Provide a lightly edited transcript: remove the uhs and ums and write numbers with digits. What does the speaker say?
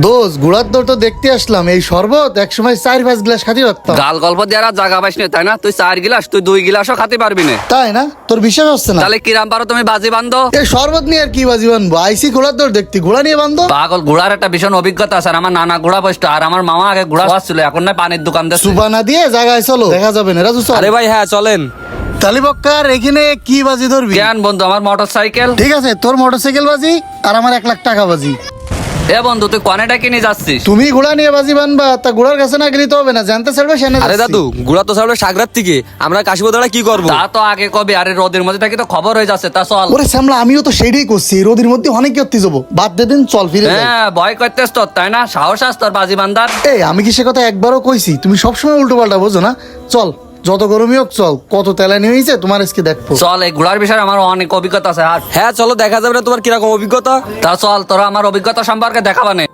দোষ গুড়ার দর তো দেখতে আসলাম, এই শরবত একসময় 4-5 গ্লাস খাতে পারতাম। গাল গল্প দিয়ে আর জায়গা পাইস না, তাই না? তুই 4 গিলাস, তুই 2 গিলাসও খাতে পারবি না। তাই না? তোর বিশ্বাস হচ্ছে না? তাহলে কিরাম পারো তুমি বাজি বান্ধো? এই শরবত নিয়ে আর কি বাজি বানবো? আইসি ঘোড়ার দর দেখতে, ঘোড়া নিয়ে বান্ধব? পাগল, ঘোড়ার একটা ভীষণ অভিজ্ঞতা আছে। আর আমার নানা ঘোড়া বসতো, আর আমার মামা আগে ঘোড়া ছিল, এখন না পানির দোকান দেয়। সুবা না দিয়ে জায়গায় চলো, দেখা যাবে না। রাজু চল। আরে ভাই হ্যাঁ চলেন। তালিবক্কার এখানে কি বাজি ধরবি? কেন বন্ধু, আমার মোটর সাইকেল। ঠিক আছে, তোর মোটরসাইকেল বাজি আর আমার 1 লাখ টাকা বাজি। এ বন্ধু, তুই কনেটা কিনে যাচ্ছিস? তুমি ঘোড়া নিয়ে বাজি বানবা, তা ঘোড়ার কাছে না গেলে তো হবে না, জানতে চাইবে সেনে আরে দাদু গুড়া তো সামনে সাগরাত থেকে, আমরা কাশিপদারা কি করবো? তা তো আগে কবে, আরে রোদের মধ্যে থাকি তো খবর হয়ে যাচ্ছে। তা চল। ওরে শ্যামলা, আমিও তো সেটাই করছি, এই রোদের মধ্যে অনেক করতে যাবো। বাদ দে দিন, চল ফিরে যাই। হ্যাঁ, ভয় করতেছ তোর, তাই না? সাহস আস তোর বাজি বান্দার। এই আমি কি সে কথা একবারও কইছি? তুমি সবসময় উল্টো পাল্টা বোঝো না। চল, যত গরমই হোক চল। কত তেলানি হয়েছে তোমার আজকে দেখবো। চল, এই ঘোড়ার বিষয়ে আমার অনেক অভিজ্ঞতা আছে। হাট। হ্যাঁ চলো দেখা যাবে না তোমার কিরকম অভিজ্ঞতা। তা চল, তোরা আমার অভিজ্ঞতা সম্পর্কে দেখাবানে।